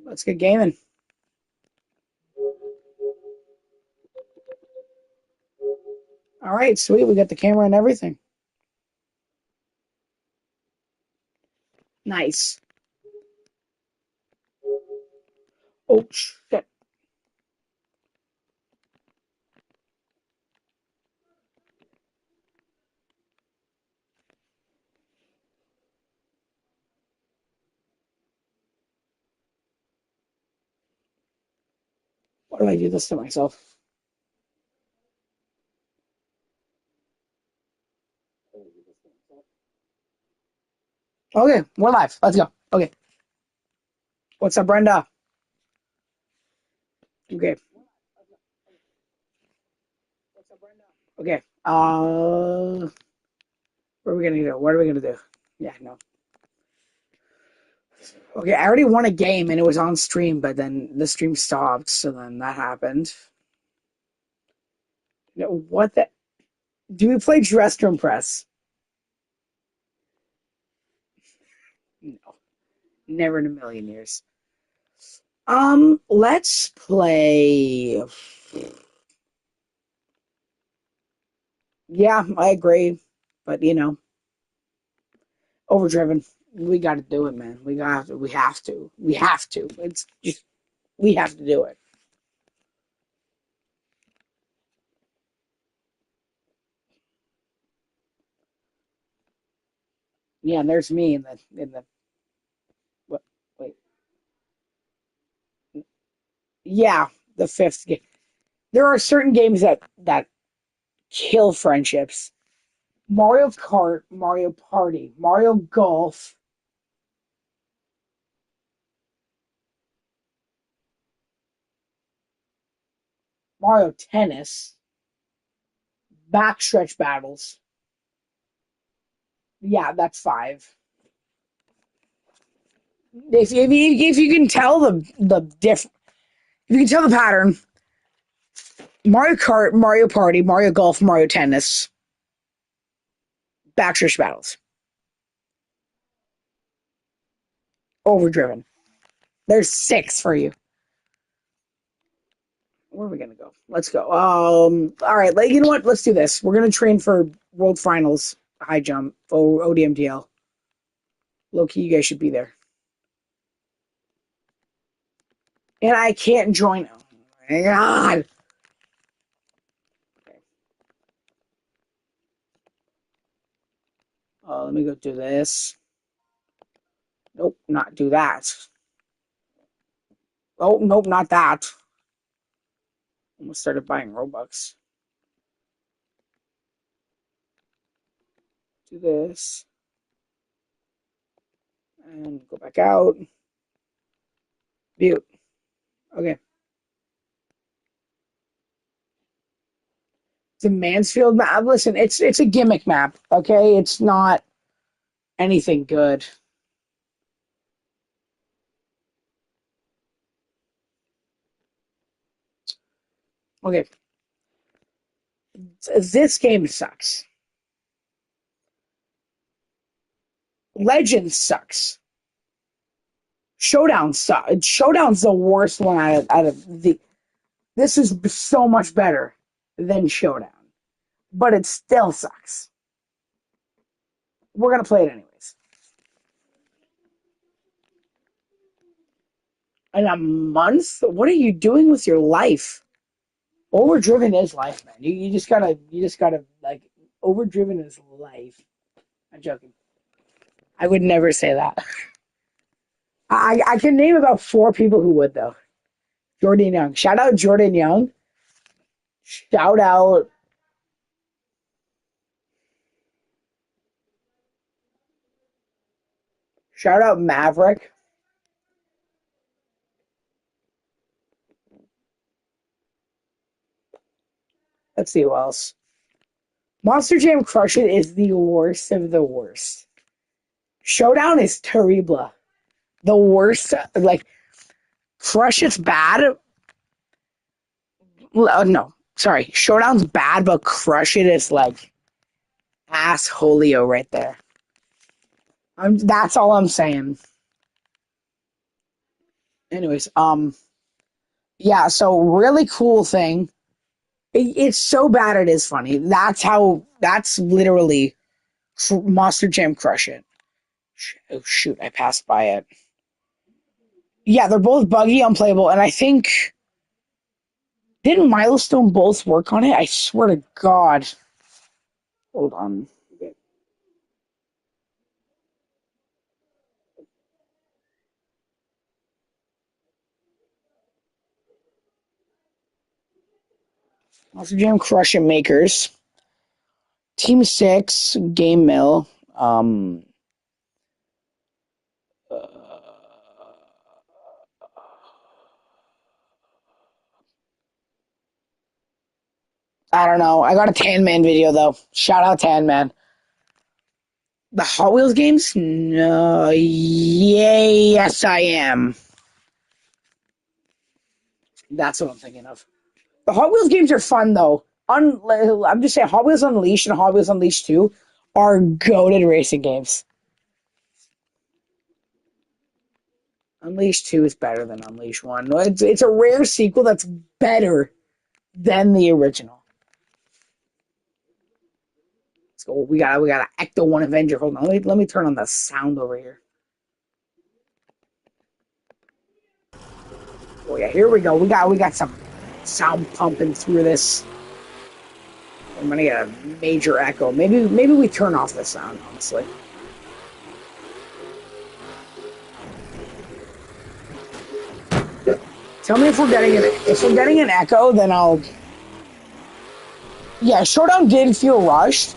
Let's get gaming. All right, sweet. We got the camera and everything. Nice. Oh, shit. Why do I do this to myself? Okay, we're live. Let's go. Okay. What's up, Brenda? Okay. Okay. What are we gonna do? What are we gonna do? Yeah, no. Okay, I already won a game and it was on stream, but then the stream stopped, so then that happened. No, what the? Do we play Restroom Press? No, never in a million years. Let's play. Yeah, I agree, but overdriven. We got to do it, man. We got to. We have to. We have to. It's just we have to do it. Yeah, and there's me in the what? Wait, yeah, the fifth game. There are certain games that kill friendships. Mario Kart, Mario Party, Mario Golf, Mario Tennis, backstretch battles. Yeah, that's five. If you can tell the diff, if you can tell the pattern, Mario Kart, Mario Party, Mario Golf, Mario Tennis, backstretch battles, overdriven. There's six for you. Where are we gonna go? Let's go. All right. You know what? Let's do this. We're gonna train for World Finals high jump or ODMTL. Low key, you guys should be there. And I can't join. Oh my god. Okay. Let me go do this. Nope, not do that. Oh, nope, not that. Almost started buying Robux. Do this. And go back out. View. Okay. It's a Mansfield map. Listen, it's a gimmick map. Okay, it's not anything good. Okay, this game sucks. Legends sucks. Showdown sucks. Showdown's the worst one out of the. This is so much better than Showdown, but it still sucks. We're gonna play it anyways. In a month? What are you doing with your life? Overdriven is life, man. You just gotta like overdriven is life. I'm joking. I would never say that. I can name about four people who would though. Jordan Young. Shout out Jordan Young. Shout out. Shout out Maverick. Let's see who else. Monster Jam Crush It is the worst of the worst. Showdown is terrible. The worst. Like Crush It's bad. No, sorry. Showdown's bad, but Crush It is like assholio right there. That's all I'm saying. Anyways, yeah. So really cool thing. It's so bad it is funny. That's how. That's literally Monster Jam Crush It. Oh shoot! I passed by it. Yeah, they're both buggy, unplayable, and I think didn't Milestone both work on it? I swear to God. Hold on. Monster Jam Crush It makers. Team Six Game Mill. Um, I don't know. I got a Tan Man video though. Shout out Tan Man. The Hot Wheels games? No. Yay, yes, I am. That's what I'm thinking of. The Hot Wheels games are fun though. I'm just saying, Hot Wheels Unleashed and Hot Wheels Unleashed 2 are goated racing games. Unleashed 2 is better than Unleashed 1. No, it's a rare sequel that's better than the original. So we got an Ecto 1 Avenger. Hold on, let me turn on the sound over here. Oh yeah, here we go. We got some sound pumping through this. I'm gonna get a major echo. Maybe we turn off the sound, honestly. Tell me if we're getting an echo, then I'll. Yeah, Showdown did feel rushed,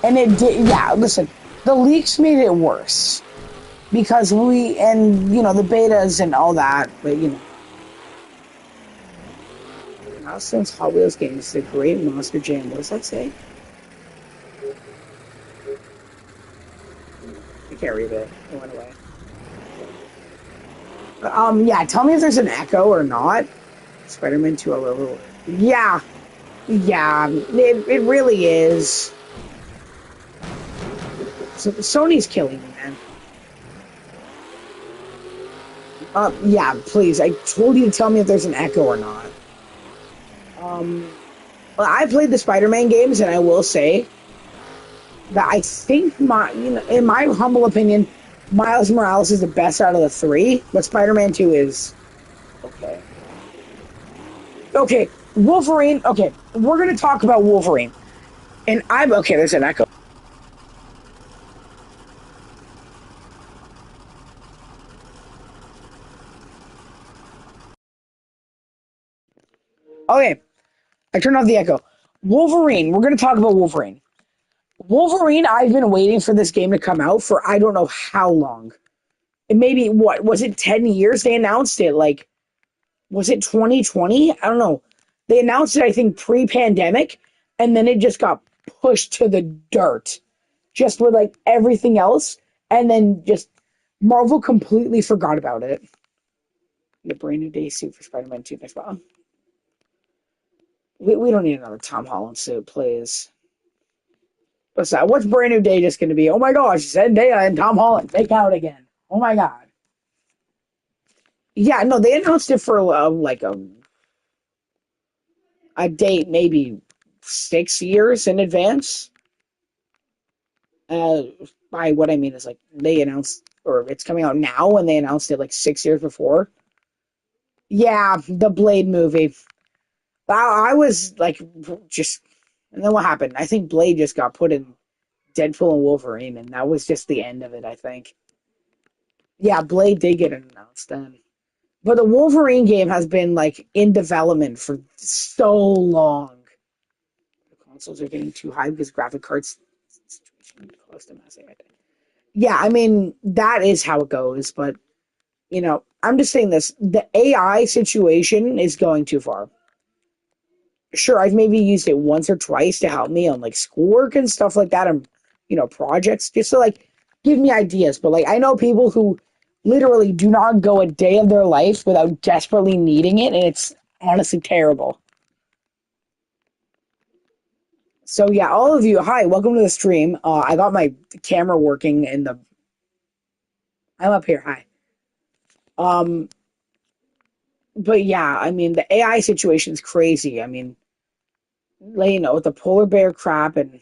and it did. Yeah, listen, the leaks made it worse because the betas and all that, but now since Hot Wheels games, the great Monster Jam. What does that say? I can't read it. It went away. Yeah. Tell me if there's an echo or not. Spider-Man 2 a little. Yeah, yeah. It really is. So Sony's killing me, man. Yeah, please. I told you to tell me if there's an echo or not. Um, well, I played the Spider-Man games, and I will say that I think in my humble opinion, Miles Morales is the best out of the three, but Spider-Man 2 is okay. Okay, Wolverine. Okay, we're gonna talk about Wolverine, and I'm okay. There's an echo. Okay, I turned off the echo. Wolverine. We're gonna talk about Wolverine. Wolverine. I've been waiting for this game to come out for I don't know how long. And maybe what was it? 10 years they announced it. Like was it 2020? I don't know. They announced it, I think, pre-pandemic, and then it just got pushed to the dirt, just with like everything else, and then just Marvel completely forgot about it. The brand new day suit for Spider-Man 2 next month. We don't need another Tom Holland suit, please. What's that? What's brand new day just going to be? Oh my gosh, Zendaya and Tom Holland make out again. Oh my god. Yeah, no, they announced it for like a date maybe 6 years in advance. Uh, by what I mean is like they announced, or it's coming out now, and they announced it like 6 years before. Yeah, the Blade movie. I was like, just, and then what happened? I think Blade just got put in Deadpool and Wolverine, and that was just the end of it. I think. Yeah, Blade did get announced then, but the Wolverine game has been like in development for so long. The consoles are getting too high because graphic cards cost a massive. Yeah, I mean that is how it goes, but I'm just saying this: the AI situation is going too far. Sure, I've maybe used it once or twice to help me on like schoolwork and stuff like that, and projects, just to like give me ideas. But like, I know people who literally do not go a day of their life without desperately needing it, and it's honestly terrible. So yeah, all of you, hi, welcome to the stream. I got my camera working in the. I'm up here. Hi. Um, But yeah, I mean, the AI situation is crazy. I mean, like, with the polar bear crap and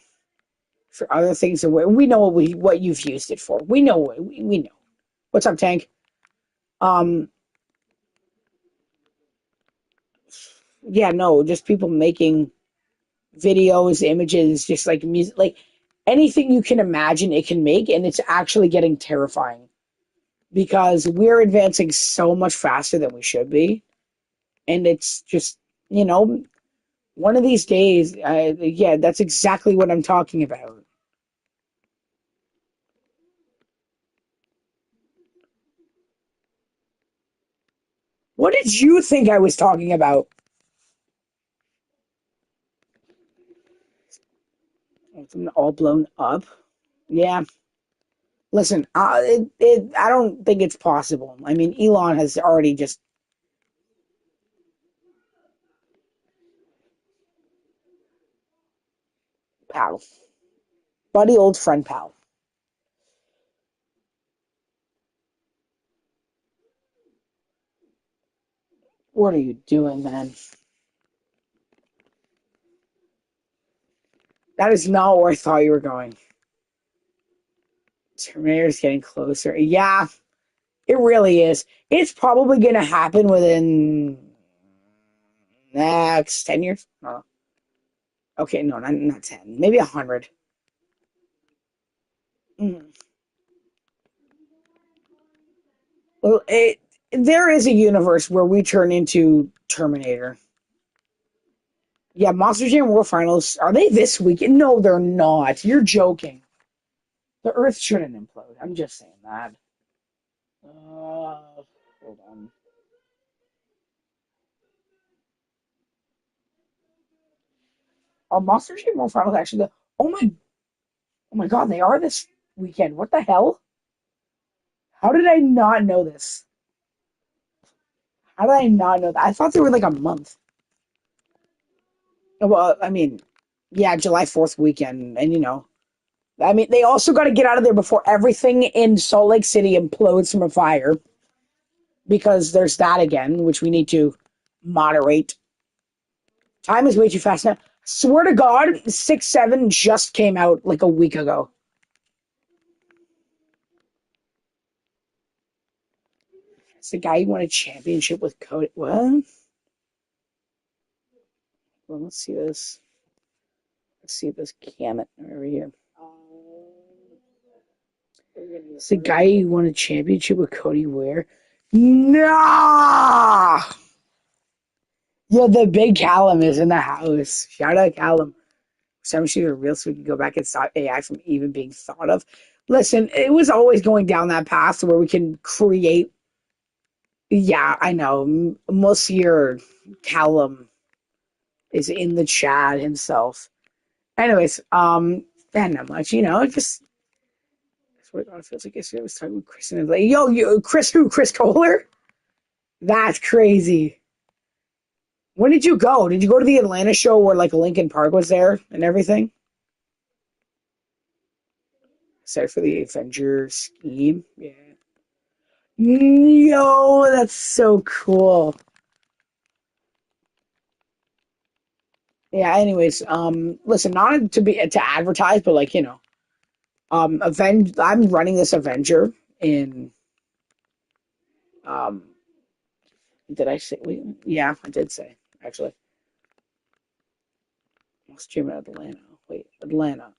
for other things, and we know what you've used it for. We know we know. What's up, Tank? Um, yeah, no, just people making videos, images, just like music, like anything you can imagine it can make, and it's actually getting terrifying because we're advancing so much faster than we should be, and it's just you know one of these days, yeah, that's exactly what I'm talking about. What did you think I was talking about? It's all blown up. Yeah. Listen, I don't think it's possible. I mean, Elon has already just pal, buddy, old friend, pal. What are you doing, man? That is not where I thought you were going. Terminator's getting closer. Yeah, it really is. It's probably going to happen within next 10 years. Oh, okay, no, not 10. Maybe 100. Mm. Well, there is a universe where we turn into Terminator. Yeah, Monster Jam World Finals. Are they this weekend? No, they're not. You're joking. The Earth shouldn't implode. I'm just saying that. Hold on. Are Monster Jam World Finals actually the? Oh my God, they are this weekend. What the hell? How did I not know this? How did I not know that? I thought they were like a month. Well, I mean, yeah, July 4th weekend, and I mean, they also got to get out of there before everything in Salt Lake City implodes from a fire because there's that again, which we need to moderate. Time is way too fast now. Swear to God, 6-7 just came out like a week ago. It's the guy who won a championship with Cody. What? Well, let's see this. Let's see this Camet over here. It's the guy who won a championship with Cody Ware. Nah! Yeah, the big Callum is in the house. Shout out Callum. Some shoes are real, so we can go back and stop AI from even being thought of. Listen, it was always going down that path where we can create. Yeah, I know. Monsieur Callum is in the chat himself. Anyways, and not much, just that's what it feels like. Yesterday I was talking with Chris and I was like, yo, Chris who? Chris Kohler? That's crazy. When did you go? Did you go to the Atlanta show where like Lincoln Park was there and everything? Sorry for the Avengers scheme. Yeah. Yo, that's so cool. Yeah, anyways, listen, not to advertise, but like, I'm running this Avenger in um did I say wait, yeah, I did say actually. What's stream in Atlanta? Wait, Atlanta.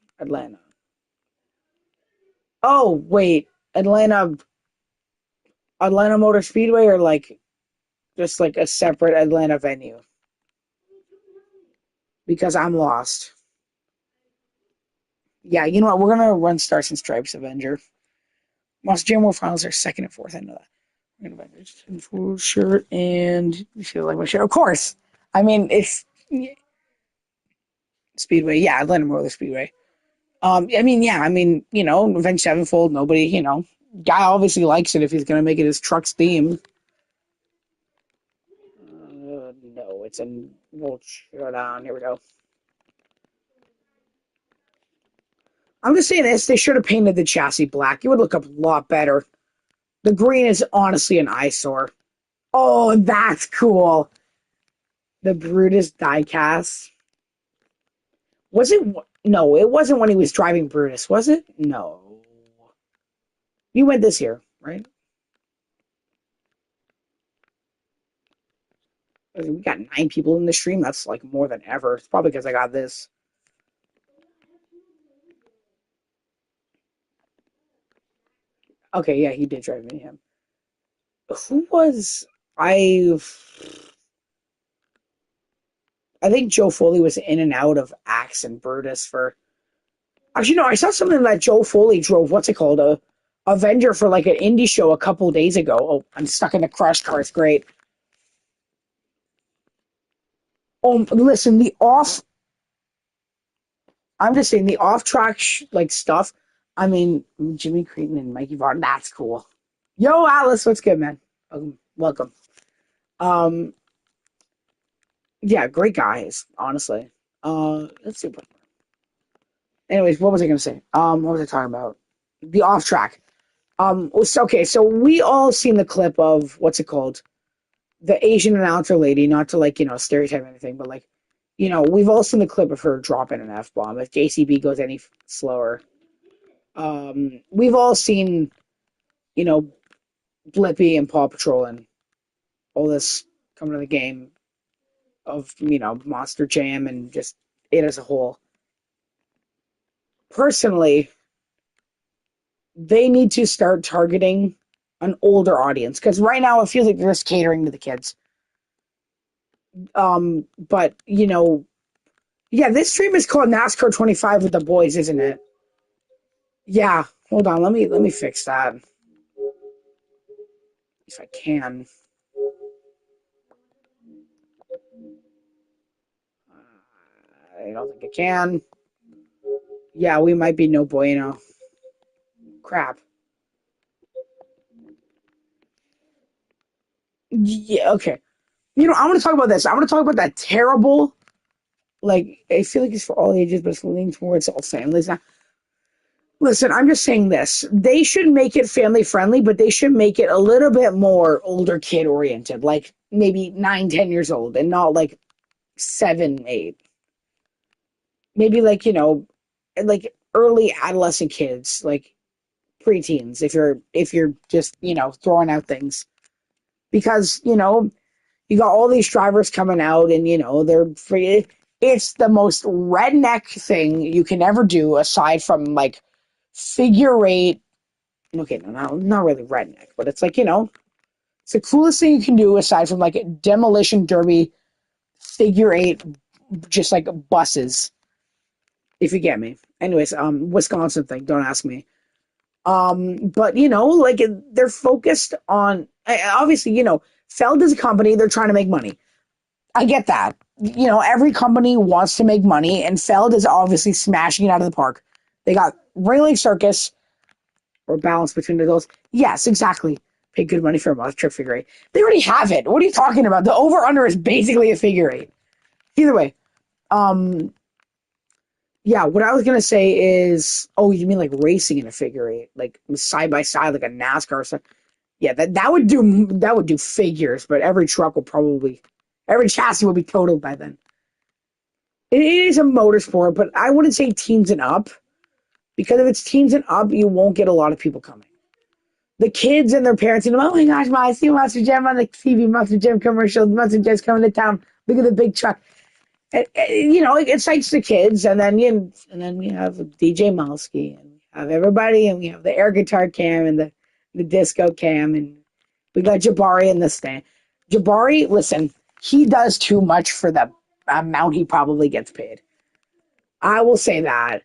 Oh, wait, Atlanta Motor Speedway or like just like a separate Atlanta venue because I'm lost. Yeah, you know what? We're gonna run Stars and Stripes Avenger. Most Jam War Finals are second and fourth. I know that. We're gonna Avengers full shirt and you feel like my shirt. Of course. I mean, it's Speedway. Yeah, Atlanta Motor Speedway. I mean, yeah, I mean, Avenged Sevenfold. Nobody, guy obviously likes it if he's gonna make it his truck's theme. No, it's a we'll shut down. Here we go. I'm just saying this. They should have painted the chassis black. It would look a lot better. The green is honestly an eyesore. Oh, that's cool. The Brutus diecast. Was it? No, it wasn't when he was driving Brutus, was it? No. You went this year, right? We got 9 people in the stream. That's like more than ever. It's probably because I got this. Okay, yeah, he did drive Mayhem. Who was I? I think Joe Foley was in and out of Axe and Brutus for. Actually, no, I saw something that Joe Foley drove. What's it called? A Avenger for like an indie show a couple days ago. Oh, I'm stuck in the crush car. It's great. Oh, listen, the off. I'm just saying the off track like stuff. I mean, Jimmy Creighton and Mikey Vaughn. That's cool. Yo, Alice, what's good, man? Welcome. Um, yeah, great guys, honestly. Let's see. Anyways, what was I gonna say? What was I talking about? The off track. Okay, so we all seen the clip of what's it called? The Asian announcer lady, not to like, stereotype anything, but like, we've all seen the clip of her dropping an F bomb if JCB goes any slower. We've all seen, you know, Blippi and Paw Patrol and all this coming to the game of, Monster Jam and just it as a whole. Personally, they need to start targeting an older audience because right now it feels like they're just catering to the kids. But yeah, this stream is called NASCAR 25 with the boys, isn't it? Yeah. Hold on, let me fix that if I can. I don't think I can. Yeah, we might be no bueno. Crap. Yeah. Okay. I want to talk about this. I want to talk about that terrible. Like, I feel like it's for all ages, but it's leaning towards all families now. Listen, I'm just saying this. They should make it family friendly, but they should make it a little bit more older kid oriented, like maybe 9, 10 years old, and not like 7, 8. Maybe like, like early adolescent kids, like preteens, if you're just, throwing out things. Because, you got all these drivers coming out and, they're free. It's the most redneck thing you can ever do aside from like figure eight. Okay, no, not really redneck, but it's like, it's the coolest thing you can do aside from like demolition derby, figure eight, just like buses, if you get me. Anyways, Wisconsin thing, don't ask me. But like they're focused on obviously, Feld is a company, they're trying to make money. I get that. Every company wants to make money, and Feld is obviously smashing it out of the park. They got Ringling Circus, or balance between the goals. Yes, exactly. Pay good money for a month trip figure eight. They already have it. What are you talking about? The over under is basically a figure eight. Either way, um, yeah. What I was gonna say is, oh, you mean like racing in a figure eight, like side by side, like a NASCAR or something? Yeah, that would do figures, but every chassis will be totaled by then. It is a motorsport, but I wouldn't say teens and up because if it's teens and up, you won't get a lot of people coming. The kids and their parents, oh my gosh, Ma, I see Monster Jam on the TV, Monster Jam commercial, Monster Jam's coming to town. Look at the big truck. It excites the kids, and then we have DJ Malski, and we have everybody, and we have the air guitar cam and the disco cam, and we got Jabari in the stand. Jabari, listen, he does too much for the amount he probably gets paid. I will say that.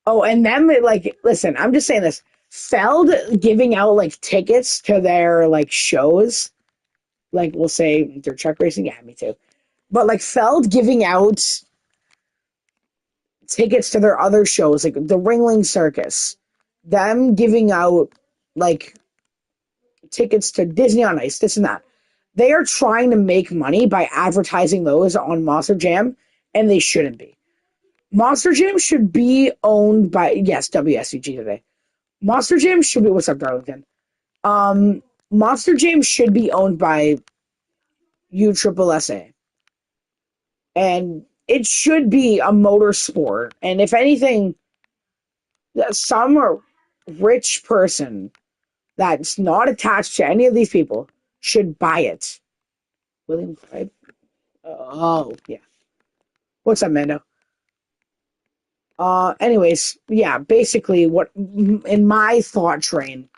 Oh, and then like, listen, I'm just saying this. Feld giving out like tickets to their like shows, like we'll say their truck racing. Yeah, me too. But like Feld giving out tickets to their other shows, like the Ringling Circus, them giving out like tickets to Disney on Ice, this and that. They are trying to make money by advertising those on Monster Jam, and they shouldn't be. Monster Jam should be owned by, yes, WSUG today. Monster Jam should be, what's up, Darlington? Monster Jam should be owned by USSSA. And it should be a motor sport. And if anything, some rich person that's not attached to any of these people should buy it. William Craig? Oh, yeah. What's up, Mando? Anyways, yeah, basically, what in my thought train,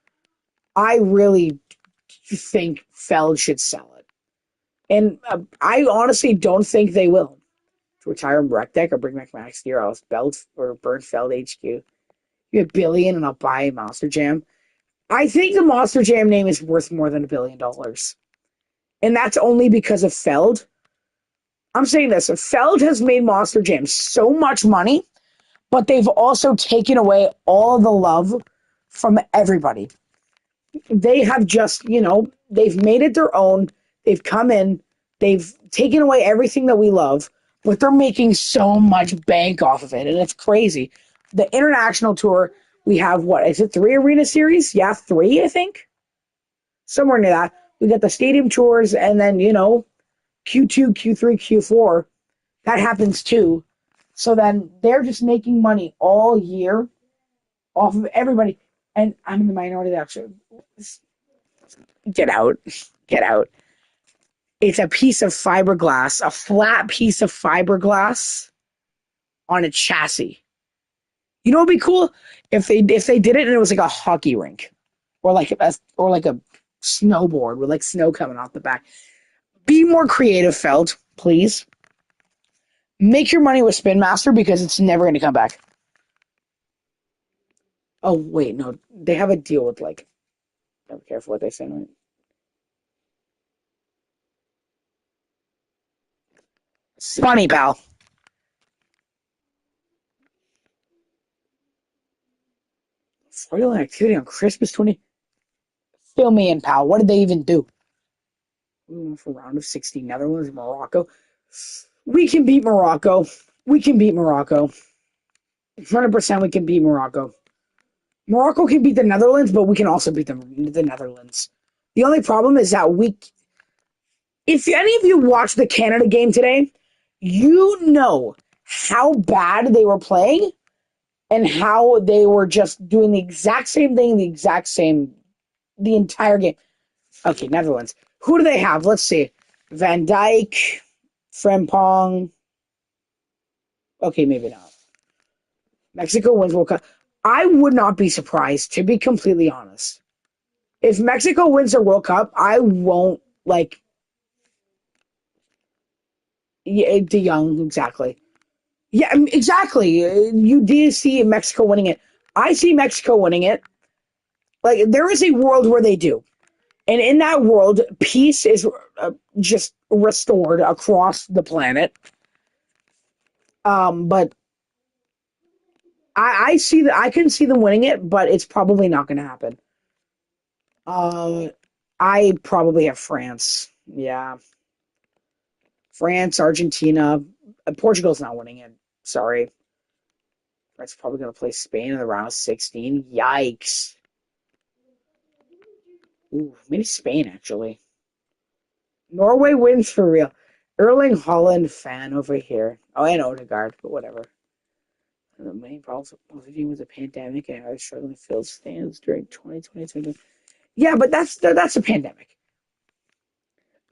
I really think Feld should sell it. And I honestly don't think they will. To retire Wreck Deck or bring back Max Steel, I'll Belt or burn Feld HQ. You get a billion and I'll buy Monster Jam. I think the Monster Jam name is worth more than $1 billion. And that's only because of Feld. I'm saying this. Feld has made Monster Jam so much money, but they've also taken away all the love from everybody. They have just, they've made it their own. They've come in, they've taken away everything that we love, but they're making so much bank off of it. And it's crazy. The international tour, we have what? Is it 3 arena series? Yeah, 3, I think. Somewhere near that. We got the stadium tours and then, Q2, Q3, Q4. That happens too. So then they're just making money all year off of everybody. And I'm in the minority that actually get out. Get out. It's a piece of fiberglass, a flat piece of fiberglass on a chassis. You know what'd be cool? If they did it and it was like a hockey rink. Or like a snowboard with like snow coming off the back. Be more creative, Feld, please. Make your money with Spin Master because it's never going to come back. Oh wait, no, they have a deal with like. Be careful what they say. Right? It's funny, pal. Foil activity on Christmas 20. Fill me in, pal. What did they even do? We went for round of 16. Netherlands, Morocco. We can beat Morocco. We can beat Morocco. 100% we can beat Morocco. Morocco can beat the Netherlands, but we can also beat the Netherlands. The only problem is that if any of you watched the Canada game today, you know how bad they were playing and how they were just doing the exact same thing, the entire game. Okay, Netherlands. Who do they have? Let's see. Van Dijk, Frimpong. Okay, maybe not. Mexico wins World Cup. I would not be surprised, to be completely honest. If Mexico wins the World Cup, I won't like. Yeah, De Jong, exactly. Yeah, exactly. You do see Mexico winning it. I see Mexico winning it. Like, there is a world where they do. And in that world, peace is just restored across the planet. But I see that I can see them winning it, but it's probably not going to happen. Uh, I probably have France. Yeah, France, Argentina, Portugal's not winning it. Sorry, France probably going to play Spain in the round of 16. Yikes! Ooh, maybe Spain actually. Norway wins for real. Erling Holland fan over here. Oh, and Odegaard, but whatever. The main problems with the team was a pandemic and I was struggling to fill stands during 2020. Yeah, but that's a pandemic.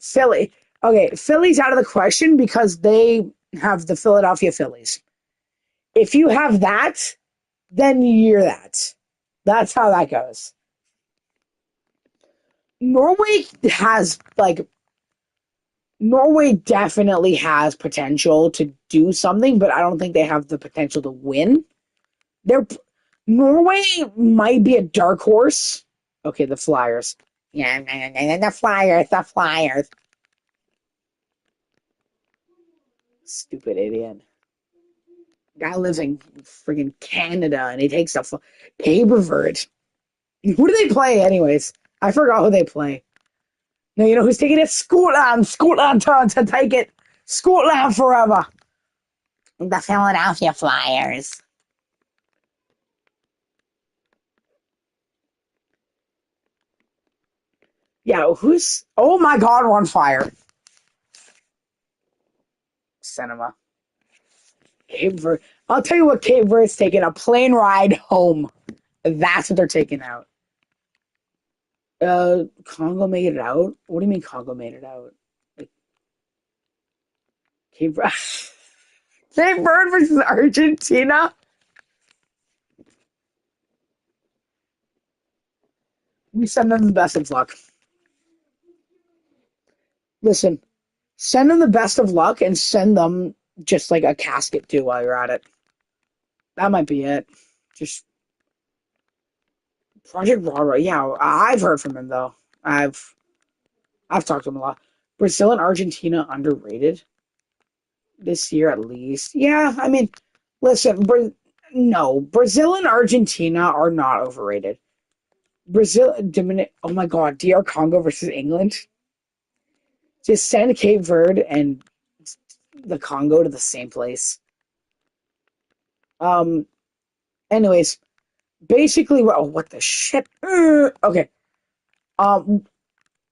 Philly. Okay, Philly's out of the question because they have the Philadelphia Phillies. If you have that, then you're that. That's how that goes. Norway has like Norway definitely has potential to do something, but I don't think they have the potential to win. They're Norway might be a dark horse. Okay, the Flyers. Yeah, the Flyers, the Flyers. Stupid idiot. Guy lives in friggin' Canada and he takes a paper vert. Who do they play, anyways? I forgot who they play. No, you know who's taking it? Scotland. Scotland turn to take it. Scotland forever. The Philadelphia Flyers. Yeah, who's... Oh my god, we're on fire. cinema. Cape Verde. I'll tell you what Cape Verde's taking a plane ride home. That's what they're taking out. Congo made it out? What do you mean Congo made it out? Like Cape Verde. Cape Verde versus Argentina? We send them the best of luck. Listen, send them the best of luck and send them just like a casket too while you're at it. That might be it. Just Project Rara. Yeah, I've heard from him though. I've talked to him a lot. Brazil and Argentina underrated this year at least. Yeah, I mean, listen, no, Brazil and Argentina are not overrated. Oh my God, DR Congo versus England. Just send Cape Verde and the Congo to the same place. Um. Anyways, basically, what the shit? Okay. Um.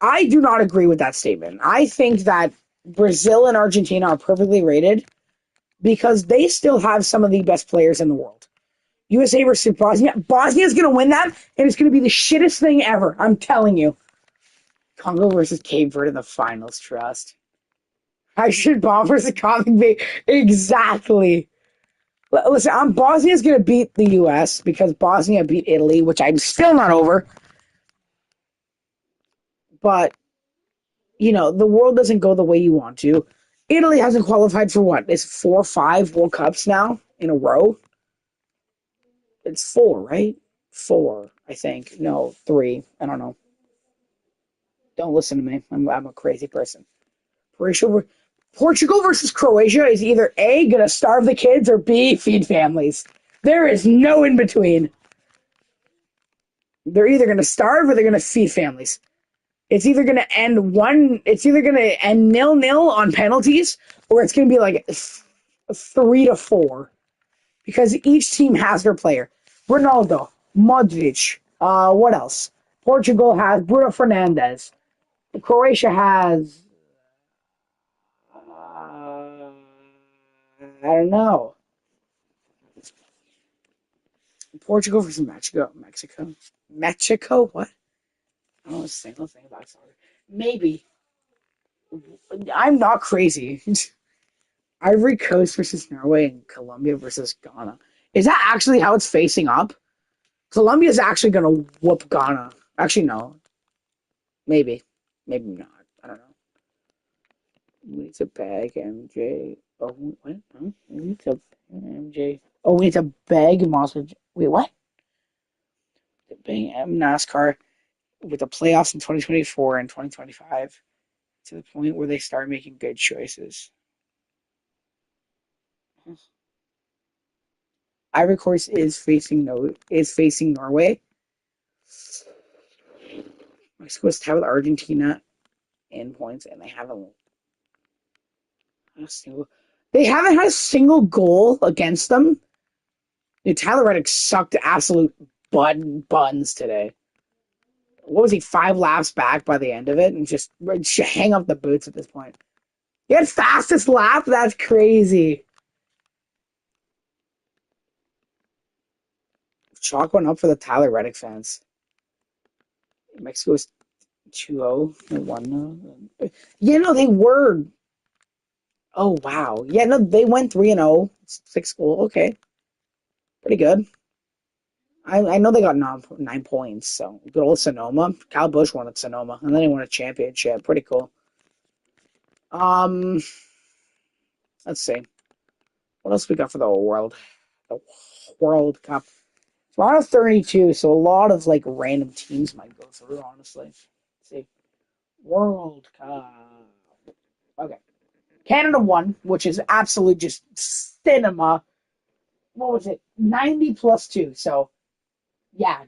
I do not agree with that statement. I think that Brazil and Argentina are perfectly rated because they still have some of the best players in the world. USA versus Bosnia. Bosnia's going to win that, and it's going to be the shittest thing ever. I'm telling you. Congo versus Cape Verde in the finals, trust. I should bomb versus Comic Bay. Exactly. Listen, Bosnia's going to beat the US because Bosnia beat Italy, which I'm still not over. But, the world doesn't go the way you want to. Italy hasn't qualified for what? It's 4 or 5 World Cups now in a row. It's 4, right? 4, I think. No, 3. I don't know. Don't listen to me. I'm a crazy person. Portugal versus Croatia is either A, going to starve the kids, or B, feed families. There is no in between. They're either going to starve or they're going to feed families. It's either going to end 0-0 on penalties, or it's going to be like 3-4 because each team has their player. Ronaldo, Modric, what else? Portugal has Bruno Fernandes. Croatia has I don't know. Portugal versus Mexico. What? I don't know a single thing about soccer. Maybe. I'm not crazy. Ivory Coast versus Norway and Colombia versus Ghana. Is that actually how it's facing up? Colombia is actually going to whoop Ghana. Actually, no. Maybe. Maybe not. I don't know. We need to bag MJ. Oh, what? Huh? We need to bag MJ. Oh, we need to bag Monster. Wait, what? Bang NASCAR with the playoffs in 2024 and 2025 to the point where they start making good choices. Ivory Coast is facing Norway. Mexico's tied with Argentina in points, and they haven't had a single goal against them. Tyler Reddick sucked absolute buns today. What was he, 5 laps back by the end of it, and just hang up the boots at this point. He had fastest lap. That's crazy. Chalk went up for the Tyler Reddick fans. Mexico's 2-0 and 1-0. Yeah, no, they were. Oh, wow. Yeah, no, they went 3-0. 6 goal. Okay. Pretty good. I know they got 9 points, so good old Sonoma. Kyle Busch won at Sonoma, and then he won a championship. Pretty cool. Um, let's see. What else we got for the world? The World Cup. It's around 32, so a lot of like random teams might go through, honestly. Let's see. World Cup. Okay. Canada won, which is absolute just cinema. What was it? 90 plus 2. So, yeah,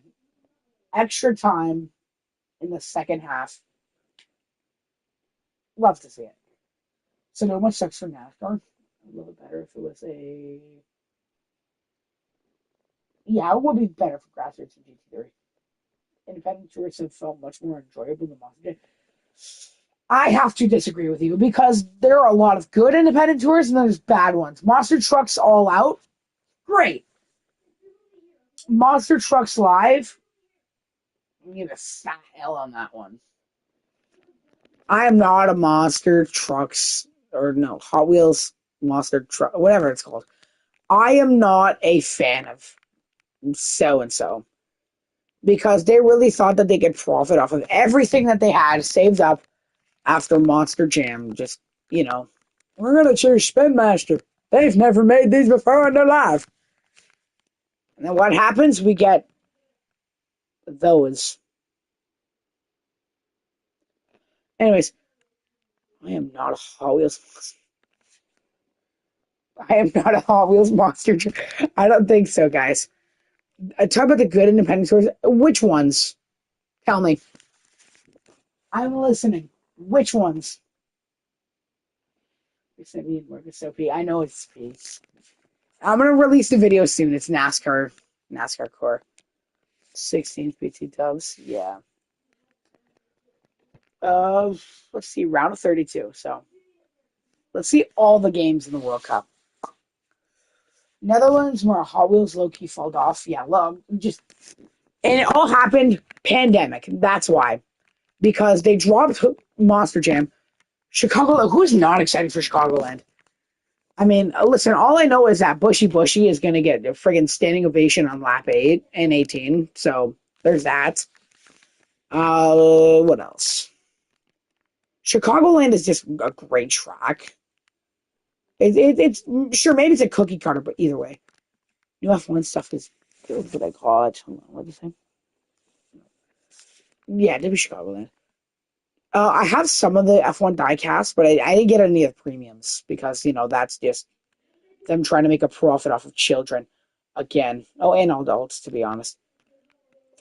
extra time in the second half. Love to see it. Sonoma sucks for NASCAR. A little better if it was a. Yeah, it would be better for grassroots and GT3. Independent tours have felt much more enjoyable than Monster. I have to disagree with you because there are a lot of good independent tours and there's bad ones. Monster Trucks All Out, great. Monster Trucks Live, I'm give a fat L on that one. I am not a Monster Trucks or no Hot Wheels Monster Truck, whatever it's called. I am not a fan of so and so because they really thought that they could profit off of everything that they had saved up after Monster Jam. Just we're gonna choose Spin Master. They've never made these before in their life. And then what happens? We get those. Anyways, I am not a Hot Wheels. I am not a Hot Wheels monster. I don't think so, guys. Talk about the good independent stores. Which ones? Tell me. I'm listening. Which ones? They sent me Marcus Sophie. I know it's P. I'm gonna release the video soon. It's NASCAR Core. 16 PT Dubs. Yeah. Uh, let's see. Round of 32. So let's see all the games in the World Cup. Netherlands, where Hot Wheels low key fell off. Yeah, look, just and it all happened pandemic. That's why, because they dropped Monster Jam. Chicago, who's not excited for Chicagoland? I mean, listen, all I know is that Bushy is going to get a friggin' standing ovation on lap 8 and 18. So there's that. What else? Chicagoland is just a great track. It's sure maybe it's a cookie cutter, but either way, new F1 stuff is what I call it. Hold on, what is it? Yeah, it be Chicagoland. I have some of the F1 diecast, but I didn't get any of the premiums because that's just them trying to make a profit off of children again. Oh, and adults, to be honest.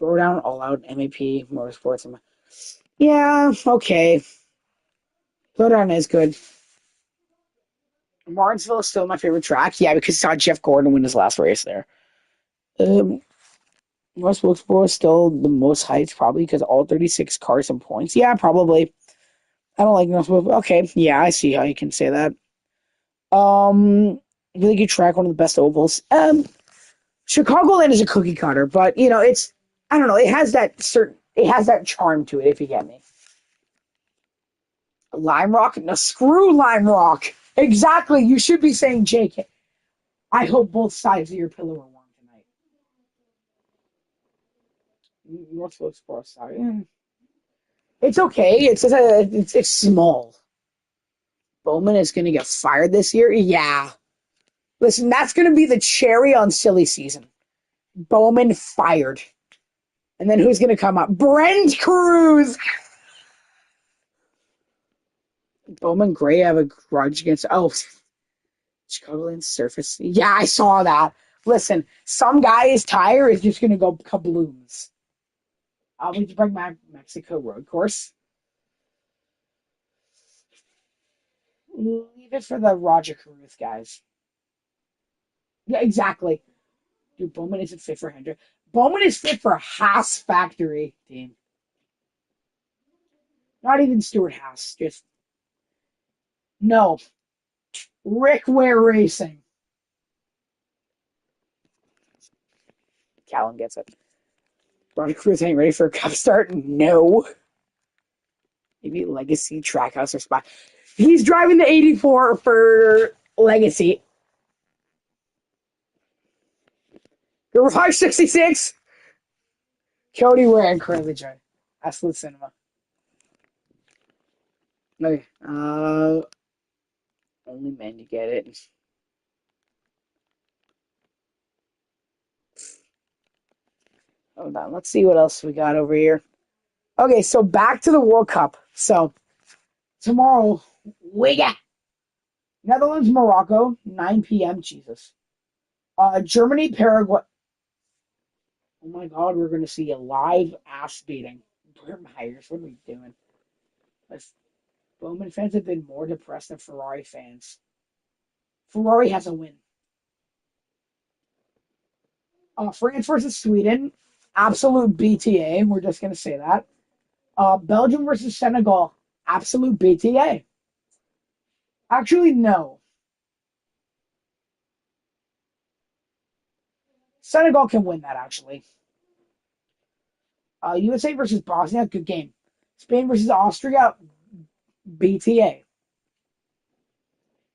Throwdown, All Out, MAP, Motorsports. Yeah, okay. Throwdown is good. Martinsville is still my favorite track. Yeah, because I saw Jeff Gordon win his last race there. West Wilkesboro is still the most hyped, probably because all 36 cars and points. Yeah, probably. I don't like North Wilkesboro. Okay, yeah, I see how you can say that. Really good track, one of the best ovals. Chicagoland is a cookie cutter, but it's I don't know. It has that charm to it, if you get me. Lime Rock? No, screw Lime Rock. Exactly. You should be saying JK. I hope both sides of your pillow are warm tonight. North Wilkesboro, sorry. It's okay. It's small. Bowman is going to get fired this year. Yeah. Listen, that's going to be the cherry on silly season. Bowman fired. And then who's going to come up? Brent Cruz. Bowman Gray have a grudge against. Oh, Chicagoland surface. Yeah, I saw that. Listen, some guy's tire is just going to go kablooms. I'll need to bring back Mexico road course. Leave it for the Roger Caruth guys. Yeah, exactly. Dude, Bowman isn't fit for Hendrick. Bowman is fit for Haas factory team. Not even Stuart Haas. Just no. Rick Ware Racing. Callum gets it. Roger Cruz ain't ready for a cup start? No. Maybe Legacy, Trackhouse, or Spot. He's driving the 84 for Legacy. Garage 66. Cody Ware and currently joined. Absolute Cinema. Okay. Only men to get it. Hold on. Let's see what else we got over here. Okay, so back to the World Cup. So tomorrow we got Netherlands, Morocco, 9 p.m. Jesus. Germany, Paraguay. Oh my God, we're gonna see a live ass beating. Bert Myers, what are we doing? Bowman fans have been more depressed than Ferrari fans. Ferrari has a win. France versus Sweden, absolute BTA. We're just gonna say that. Belgium versus Senegal. Absolute BTA. Actually, no. Senegal can win that, actually. USA versus Bosnia, good game. Spain versus Austria, BTA.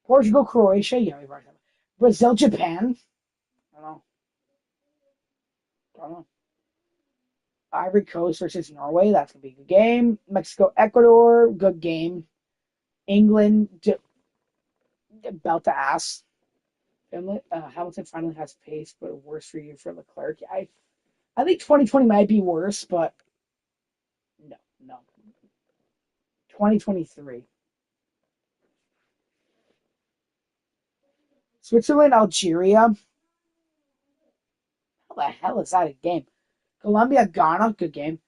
Portugal, Croatia, yeah, we've already had that. Brazil, Japan, I don't know. I don't know. Ivory Coast versus Norway, that's going to be a good game. Mexico, Ecuador, good game. England, belt to ass. Hamilton finally has pace, but worse for you for Leclerc. I think 2020 might be worse, but no, no. 2023. Switzerland, Algeria. How the hell is that a game? Colombia, Ghana, good game.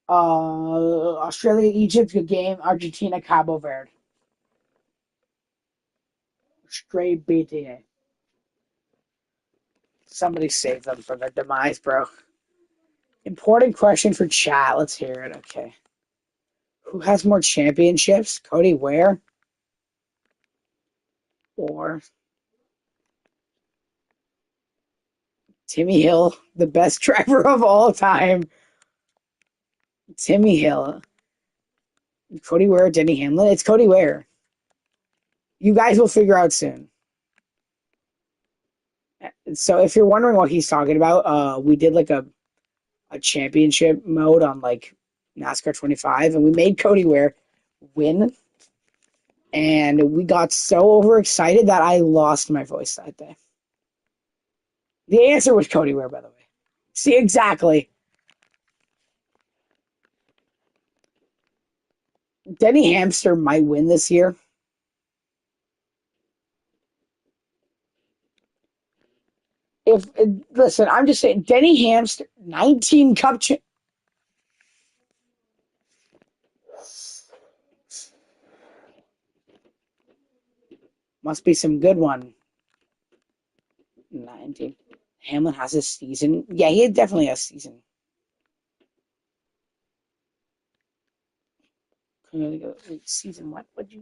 Australia, Egypt, good game. Argentina, Cabo Verde. Straight BTA. Somebody save them from their demise, bro. Important question for chat. Let's hear it. Okay. Who has more championships? Cody Ware or Timmy Hill, the best driver of all time? Timmy Hill. Cody Ware, Denny Hamlin. It's Cody Ware. You guys will figure out soon. So if you're wondering what he's talking about, we did like a championship mode on like NASCAR 25, and we made Cody Ware win. And we got so overexcited that I lost my voice that day. The answer was Cody Ware, by the way. See, exactly. Denny Hamster might win this year. If listen, I'm just saying, Denny Hamster, 19 Cup. Must be some good one. 19. Hamlin has a season. Yeah, he definitely has a season. Season what? What the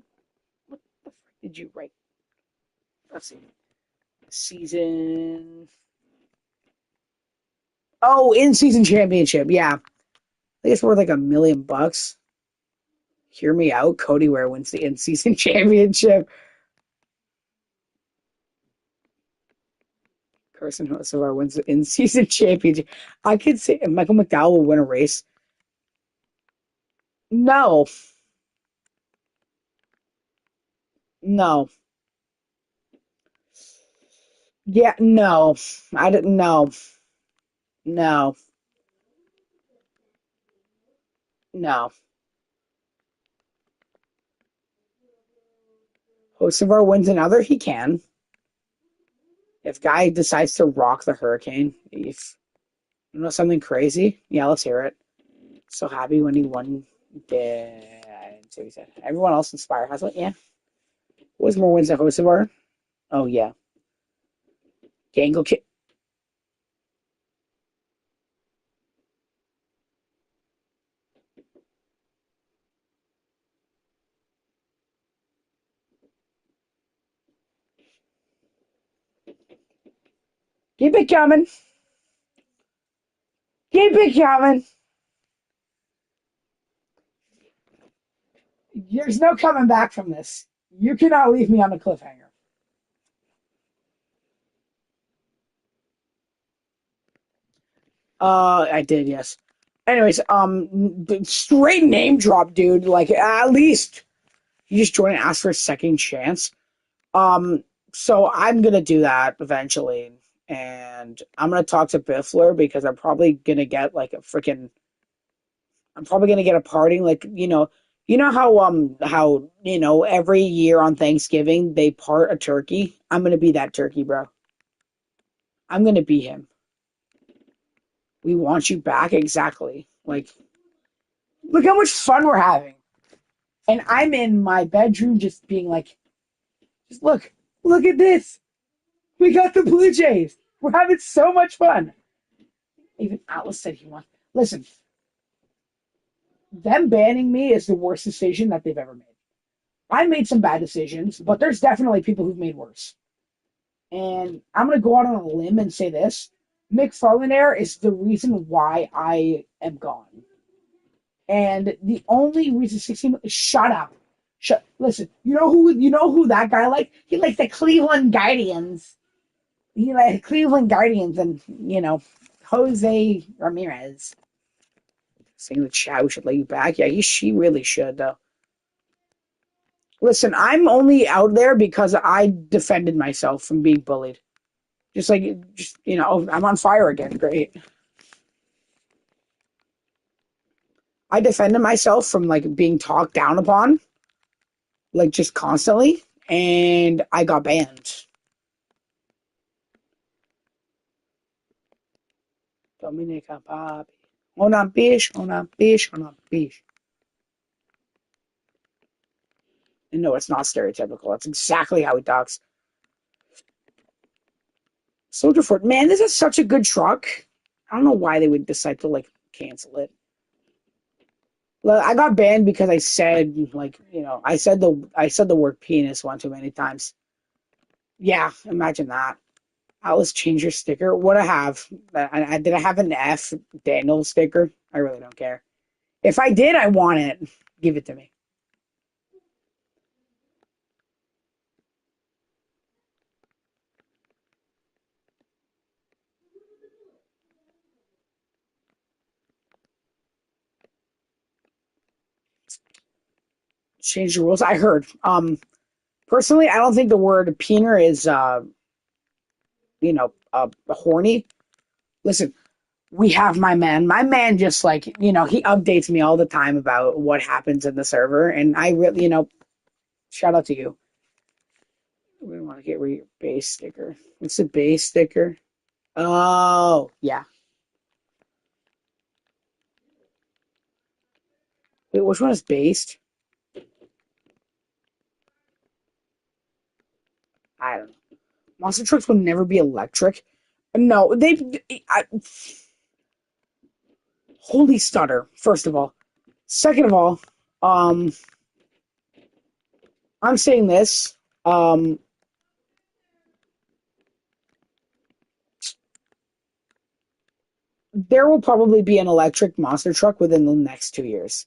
frick did you write? Let's see. Season. Oh, in season championship. Yeah. I think it's worth like $1 million. Hear me out. Cody Ware wins the in season championship. Carson Hocevar wins the in season championship. I could say Michael McDowell will win a race. No. No. Yeah, no. I didn't know. No. No. Hocevar wins another, he can. If Guy decides to rock the hurricane, if you know something crazy, yeah, let's hear it. So happy when he won. I didn't say what he said. Everyone else inspired has it. Yeah. Was more wins than Hocevar? Oh yeah. Gangle kick. Keep it coming. Keep it coming. There's no coming back from this. You cannot leave me on a cliffhanger. I did, yes. Anyways, straight name drop, dude. Like, at least you just join and ask for a second chance. Um, so I'm gonna do that eventually, and I'm gonna talk to Biffler because I'm probably gonna get like a freaking. I'm probably gonna get a party, like how every year on Thanksgiving they part a turkey. I'm gonna be that turkey, bro. I'm gonna be him. We want you back, exactly. Like, look how much fun we're having, and I'm in my bedroom just being like, just look at this. We got the Blue Jays. We're having so much fun. Even Atlas said he wants. Listen, them banning me is the worst decision that they've ever made. I made some bad decisions, but there's definitely people who've made worse. And I'm going to go out on a limb and say this. McFarlane is the reason why I am gone. And the only reason 16 shut up. Listen, you know who that guy like? He likes the Cleveland Guardians. He like Cleveland Guardians and Jose Ramirez. Saying the chat we should let you back. Yeah, she really should though. Listen, I'm only out there because I defended myself from being bullied. I'm on fire again. Great. I defended myself from like being talked down upon, like just constantly, and I got banned. Dominica Papi. Una bish, una bish, una bish. And no, it's not stereotypical. That's exactly how he talks. Soldier Ford, man, this is such a good truck. I don't know why they would decide to like cancel it. I got banned because I said I said the word penis one too many times. Yeah, imagine that. Alice, change your sticker. What I have? Did I have an F Daniel sticker? I really don't care. If I did, I want it. Give it to me. Change the rules. I heard. Personally, I don't think the word peener is horny. Listen, we have my man. My man just like, he updates me all the time about what happens in the server. And I really, shout out to you. We want to get rid of your base sticker. What's the base sticker? Oh, yeah. Wait, which one is based? I don't know. Monster trucks will never be electric. No, holy stutter, first of all. Second of all, um, I'm saying this. Um, there will probably be an electric monster truck within the next 2 years.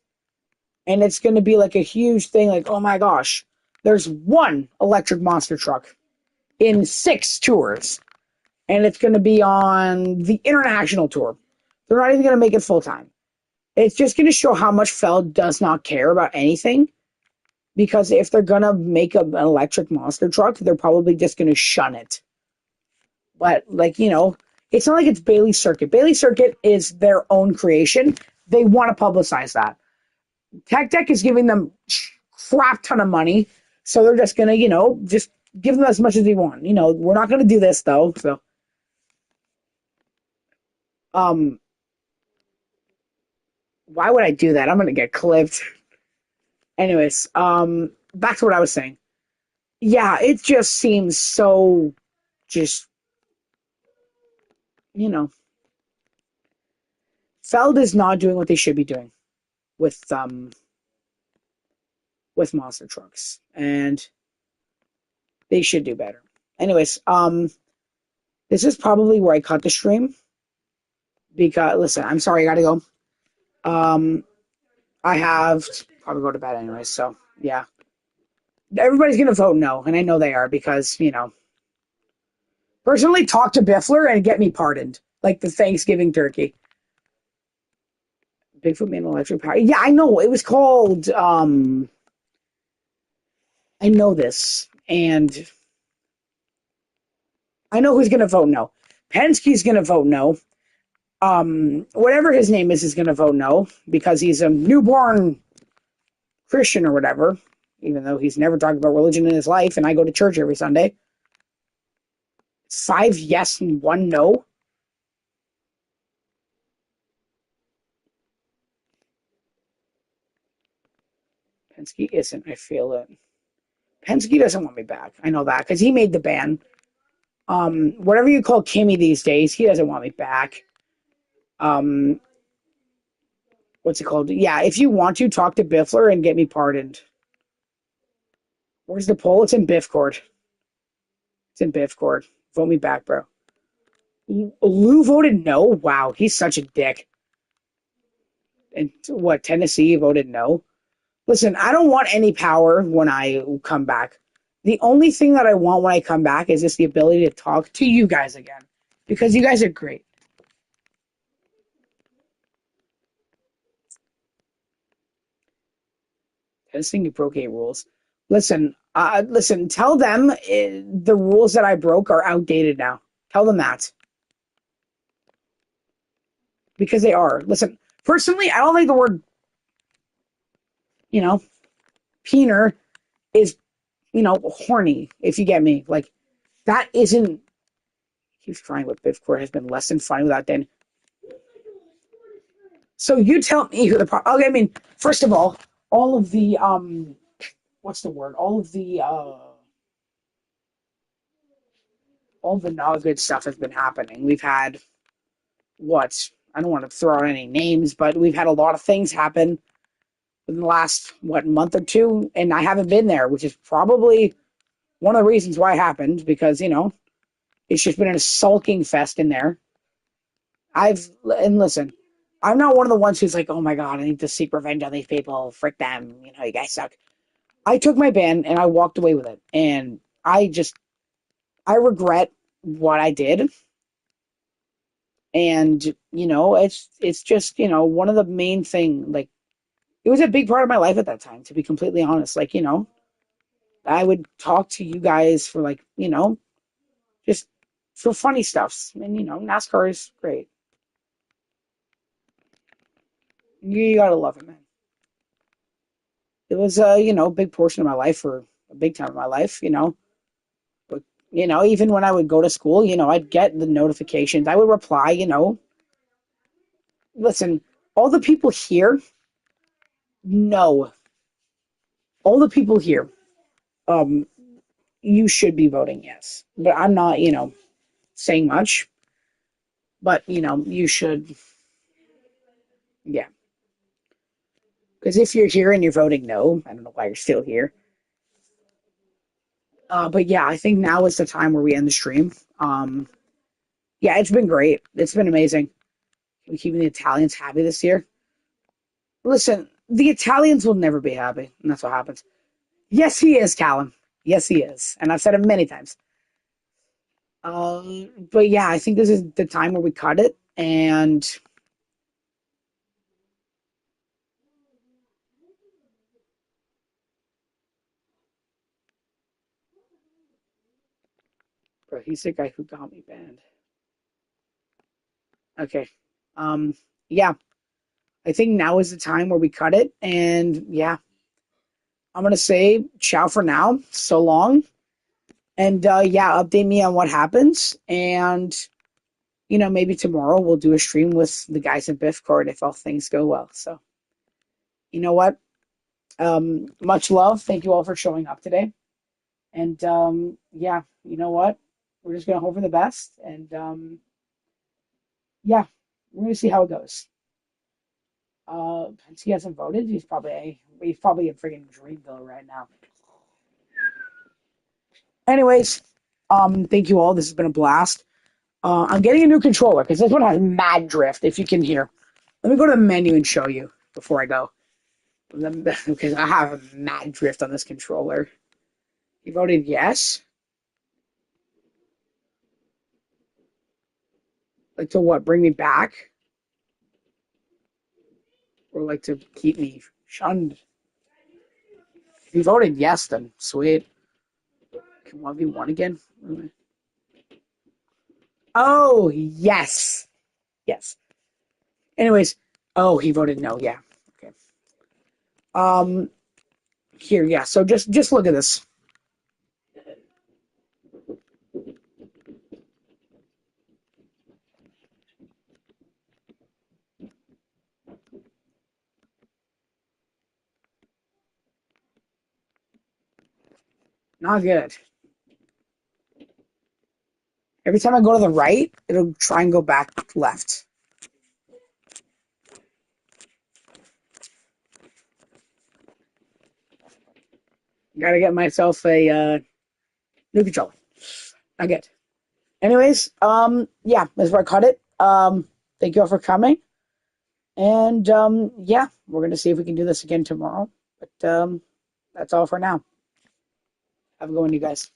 And it's going to be like a huge thing like, oh my gosh, there's one electric monster truck in 6 tours. And it's going to be on the international tour. They're not even going to make it full time. It's just going to show how much Feld does not care about anything. Because if they're going to make an electric monster truck, they're probably just going to shun it. But, it's not like it's Bailey Circuit. Bailey Circuit is their own creation. They want to publicize that. Tech Deck is giving them crap ton of money. So they're just going to, just give them as much as they want. We're not going to do this, though. So, um, why would I do that? I'm going to get clipped. Anyways, back to what I was saying. Yeah, it just seems so just, you know, Feld is not doing what they should be doing with monster trucks, and they should do better. Anyways, this is probably where I cut the stream because listen, I'm sorry, I gotta go. I have to probably go to bed anyways, so yeah. Everybody's gonna vote no, and I know they are because personally, talk to Biffler and get me pardoned, like the Thanksgiving turkey. Bigfoot made an electric power. Yeah, I know. It was called. I know this, and I know who's gonna vote no. Penske's gonna vote no. Whatever his name is going to vote no because he's a newborn Christian or whatever, even though he's never talked about religion in his life, and I go to church every Sunday. 5 yes and 1 no. Penske isn't. I feel it. Penske doesn't want me back. I know that because he made the ban. Whatever you call Kimmy these days, he doesn't want me back. Um, what's it called? Yeah, if you want to talk to Biffler and get me pardoned. Where's the poll? It's in Biffcord. It's in Biffcord. Vote me back, bro. Lou voted no. Wow, he's such a dick. And what? Tennessee voted no. Listen, I don't want any power when I come back. The only thing that I want when I come back is just the ability to talk to you guys again because you guys are great. Tennessee you broke 8 rules. Listen. Tell them the rules that I broke are outdated now. Tell them that because they are. Listen, personally, I don't think the word you know peener is horny. If you get me, like that isn't. He's trying with Bifcore has been less than funny without then. So you tell me who the okay. I mean, first of all of the what's the word? All the not good stuff has been happening. We've had what I don't want to throw out any names, but we've had a lot of things happen in the last month or two, and I haven't been there, which is probably one of the reasons why it happened because it's just been a sulking fest in there. And listen, I'm not one of the ones who's like, oh my god, I need to seek revenge on these people. Frick them, you guys suck. I took my ban and I walked away with it, and I regret what I did, and it's just one of the main thing. Like it was a big part of my life at that time, to be completely honest. Like I would talk to you guys for like just for funny stuffs, and NASCAR is great. You gotta love it, man. It was a big portion of my life for a big time of my life. But even when I would go to school, I'd get the notifications. I would reply. Listen, all the people here know. All the people here, um, you should be voting yes. But I'm not, saying much. But you should, yeah. Because if you're here and you're voting no, I don't know why you're still here. But yeah, I think now is the time where we end the stream. Yeah, it's been great. It's been amazing. We're keeping the Italians happy this year. Listen, the Italians will never be happy, and that's what happens. Yes, he is, Callum. Yes, he is, and I've said it many times. But yeah, I think this is the time where we cut it, and bro, he's the guy who got me banned. Okay, um, yeah, I think now is the time where we cut it, and yeah, I'm gonna say ciao for now. So long, and yeah, update me on what happens, and maybe tomorrow we'll do a stream with the guys in Biffcord if all things go well. So, you know what? Much love. Thank you all for showing up today. And yeah, you know what? We're just gonna hope for the best. And yeah, we're gonna see how it goes. Since he hasn't voted, he's probably in freaking Dreamville right now. Anyways, thank you all. This has been a blast. I'm getting a new controller because this one has mad drift. If you can hear, let me go to the menu and show you before I go. Because I have a mad drift on this controller. You voted yes? Like to what? Bring me back? Or like to keep me shunned? If you voted yes, then sweet. Can 1v1 again? Oh, yes. Yes. Anyways, oh, he voted no. Yeah. Okay. Um, here, yeah. So just look at this. Not good. Every time I go to the right, it'll try and go back left. Gotta get myself a new controller. I get. Anyways, yeah, that's where I cut it. Thank you all for coming. And yeah, we're gonna see if we can do this again tomorrow. But that's all for now. Have a good one, you guys.